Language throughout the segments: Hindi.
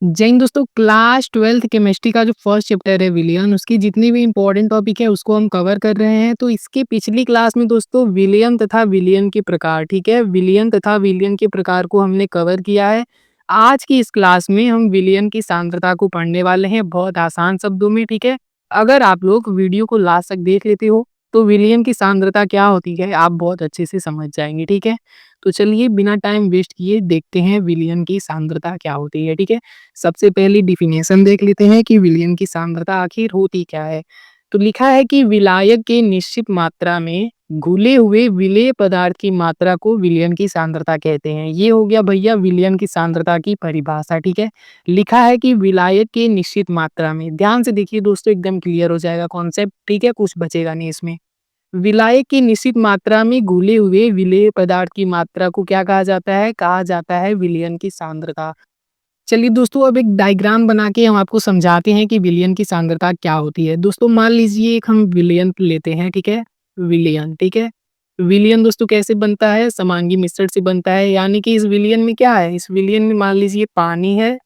जय हिंद दोस्तों, क्लास 12th केमिस्ट्री का जो फर्स्ट चैप्टर है विलियन, उसकी जितनी भी इंपॉर्टेंट टॉपिक है उसको हम कवर कर रहे हैं। तो इसके पिछली क्लास में दोस्तों विलियन तथा विलियन के प्रकार, ठीक है, विलियन तथा विलियन के प्रकार को हमने कवर किया है। आज की इस क्लास में हम विलियन की सांद्रता को पढ़ने वाले हैं बहुत आसान शब्दों में, ठीक है। अगर आप लोग वीडियो को लास्ट तक देख लेते हो तो विलियन की सांद्रता क्या होती है आप बहुत अच्छे से समझ जाएंगे, ठीक है। तो चलिए बिना टाइम वेस्ट किए देखते हैं विलियन की सांद्रता क्या होती है, ठीक है। सबसे पहली डिफिनेशन देख लेते हैं कि विलयन की सांद्रता आखिर होती क्या है। तो लिखा है कि विलायक के निश्चित मात्रा में घुले हुए विलेय पदार्थ की मात्रा को विलयन की सांद्रता कहते हैं। ये हो गया भैया विलयन की सांद्रता की परिभाषा, ठीक है। लिखा है कि विलायक के निश्चित मात्रा में, ध्यान से देखिए दोस्तों एकदम क्लियर हो जाएगा कॉन्सेप्ट, ठीक है, कुछ बचेगा नहीं इसमें। विलायक की निश्चित मात्रा में घुले हुए विलेय पदार्थ की मात्रा को क्या कहा जाता है? कहा जाता है विलयन की सांद्रता। चलिए दोस्तों अब एक डायग्राम बना के हम आपको समझाते हैं कि विलयन की सांद्रता क्या होती है। दोस्तों मान लीजिए एक हम विलयन लेते हैं, ठीक है, विलयन, ठीक है। विलयन दोस्तों कैसे बनता है? समांगी मिश्रण से बनता है, यानी कि इस विलयन में क्या है? इस विलयन में मान लीजिए पानी है,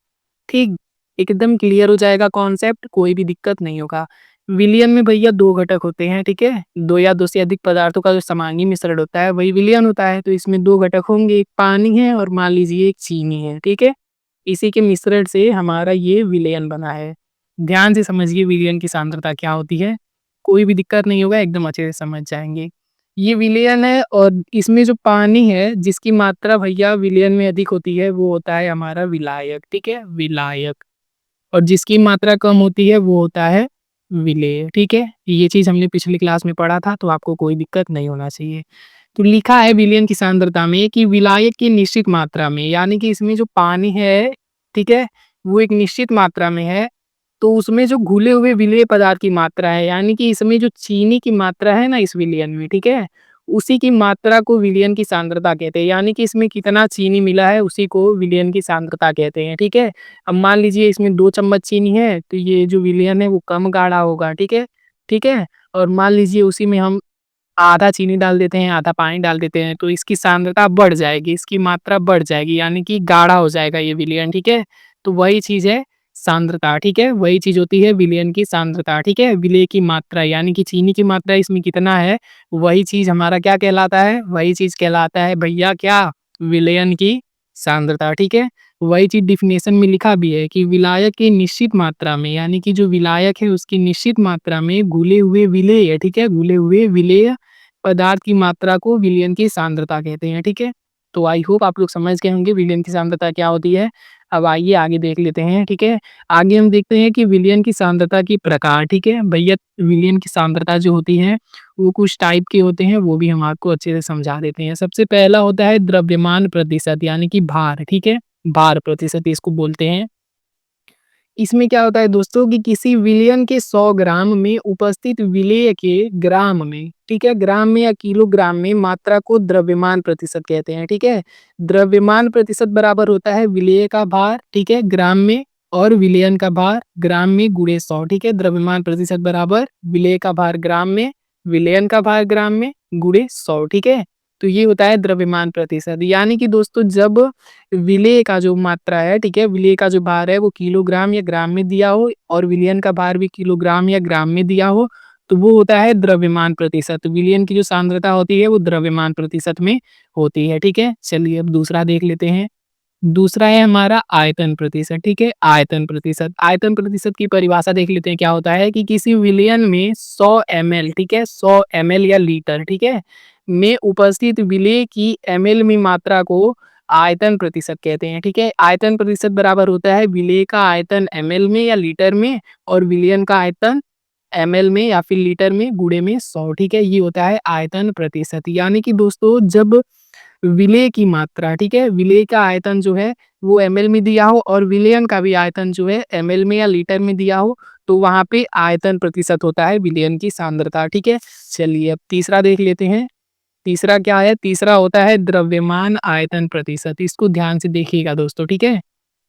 ठीक, एकदम क्लियर हो जाएगा कॉन्सेप्ट, कोई भी दिक्कत नहीं होगा। विलयन में भैया दो घटक होते हैं, ठीक है, दो या दो से अधिक पदार्थों का जो समांगी मिश्रण होता है वही विलयन होता है। तो इसमें दो घटक होंगे, एक पानी है और मान लीजिए एक चीनी है, ठीक है। इसी के मिश्रण से हमारा ये विलयन बना है। ध्यान से समझिए विलयन की सांद्रता क्या होती है, कोई भी दिक्कत नहीं होगा, एकदम अच्छे से समझ जाएंगे। ये विलयन है और इसमें जो पानी है जिसकी मात्रा भैया विलयन में अधिक होती है वो होता है हमारा विलायक, ठीक है, विलायक। और जिसकी मात्रा कम होती है वो होता है विलेय, ठीक है। ये चीज हमने पिछली क्लास में पढ़ा था तो आपको कोई दिक्कत नहीं होना चाहिए। तो लिखा है विलयन की सांद्रता में कि विलायक की निश्चित मात्रा में, यानी कि इसमें जो पानी है, ठीक है, वो एक निश्चित मात्रा में है। तो उसमें जो घुले हुए विलेय पदार्थ की मात्रा है, यानी कि इसमें जो चीनी की मात्रा है ना इस विलयन में, ठीक है, उसी की मात्रा को विलयन की सांद्रता कहते हैं। यानी कि इसमें कितना चीनी मिला है उसी को विलयन की सांद्रता कहते हैं, ठीक है। अब मान लीजिए इसमें 2 चम्मच चीनी है तो ये जो विलयन है वो कम गाढ़ा होगा, ठीक है, ठीक है। और मान लीजिए उसी में हम आधा चीनी डाल देते हैं, आधा पानी डाल देते हैं तो इसकी सांद्रता बढ़ जाएगी, इसकी मात्रा बढ़ जाएगी, यानी कि गाढ़ा हो जाएगा ये विलयन, ठीक है। तो वही चीज़ है सांद्रता, ठीक है, वही चीज़ होती है विलयन की सांद्रता, ठीक है। विलेय की मात्रा यानी कि चीनी की मात्रा इसमें कितना है, वही चीज़ हमारा क्या कहलाता है? वही चीज़ कहलाता है भैया क्या? विलयन की सांद्रता, ठीक है। वही चीज़ डेफिनेशन में लिखा भी है कि विलायक की निश्चित मात्रा में, यानी कि जो विलायक है उसकी निश्चित मात्रा में घुले हुए विलेय, ठीक है, घुले हुए विलेय पदार्थ की मात्रा को विलयन की सांद्रता कहते हैं, ठीक है। तो आई होप आप लोग समझ गए होंगे विलयन की सांद्रता क्या होती है। अब आइए आगे देख लेते हैं, ठीक है। आगे हम देखते हैं कि विलयन की सांद्रता की प्रकार, ठीक है। भैया विलयन की सांद्रता जो होती है वो कुछ टाइप के होते हैं, वो भी हम आपको अच्छे से समझा देते हैं। सबसे पहला होता है द्रव्यमान प्रतिशत, यानी कि भार, ठीक है, भार प्रतिशत इसको बोलते हैं। इसमें क्या होता है दोस्तों कि किसी विलयन के 100 ग्राम में उपस्थित विलेय के ग्राम में, ठीक है, ग्राम में या किलोग्राम में मात्रा को द्रव्यमान प्रतिशत कहते हैं, ठीक है। द्रव्यमान प्रतिशत बराबर होता है विलेय का भार, ठीक है, ग्राम में, और विलयन का भार ग्राम में गुणे 100, ठीक है। द्रव्यमान प्रतिशत बराबर विलेय का भार ग्राम में, विलयन का भार ग्राम में गुणे 100, ठीक है। तो ये होता है द्रव्यमान प्रतिशत। यानी कि दोस्तों जब विलेय का जो मात्रा है, ठीक है, विलेय का जो भार है वो किलोग्राम या ग्राम में दिया हो और विलयन का भार भी किलोग्राम या ग्राम में दिया हो तो वो होता है द्रव्यमान प्रतिशत। विलयन की जो सांद्रता होती है वो द्रव्यमान प्रतिशत में होती है, ठीक है। चलिए अब दूसरा देख लेते हैं। दूसरा है हमारा आयतन प्रतिशत, ठीक है, आयतन प्रतिशत। आयतन प्रतिशत की परिभाषा देख लेते हैं क्या होता है कि किसी विलयन में 100 ml, ठीक है, 100 ml या लीटर, ठीक है, में उपस्थित विलेय की ml में मात्रा को आयतन प्रतिशत कहते हैं, ठीक है। आयतन प्रतिशत बराबर होता है विलेय का आयतन ml में या लीटर में और विलयन का आयतन ml में या फिर लीटर में गुणे में 100, ठीक है। ये होता है आयतन प्रतिशत। यानी कि दोस्तों जब विलेय की मात्रा, ठीक है, विलेय का आयतन जो है वो ml में दिया हो और विलयन का भी आयतन जो है ml में या लीटर में दिया हो तो वहां पे आयतन प्रतिशत होता है विलयन की सांद्रता, ठीक है। चलिए अब तीसरा देख लेते हैं। तीसरा क्या है? तीसरा होता है द्रव्यमान आयतन प्रतिशत। इसको ध्यान से देखिएगा दोस्तों, ठीक है।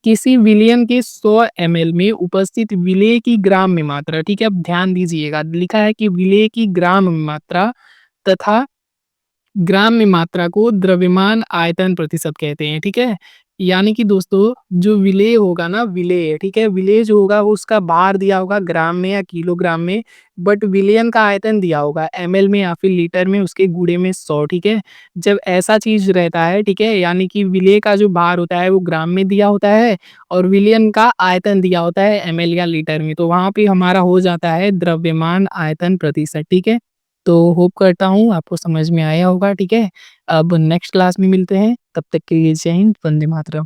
किसी विलयन के 100 ml में उपस्थित विलेय की ग्राम में मात्रा, ठीक है, अब ध्यान दीजिएगा, लिखा है कि विलेय की ग्राम में मात्रा तथा ग्राम में मात्रा को द्रव्यमान आयतन प्रतिशत कहते हैं, ठीक है। यानी कि दोस्तों जो विलेय होगा ना, विलेय, ठीक है? विलेय जो होगा वो उसका भार दिया होगा ग्राम में या किलोग्राम में, बट विलयन का आयतन दिया होगा एमएल में या फिर लीटर में, उसके गुणे में 100, ठीक है? जब ऐसा चीज़ रहता है, ठीक है? यानी कि विलेय का जो भार होता है वो ग्राम में दिया होता है और विलयन का आयतन दिया होता है एमएल या लीटर में, तो वहाँ पे हमारा हो जाता है द्रव्यमान आयतन प्रतिशत, ठीक है? तो होप करता हूँ आपको समझ में आया होगा, ठीक है? अब नेक्स्ट क्लास में मिलते हैं, तब तक के लिए जय हिंद, वंदे मातरम।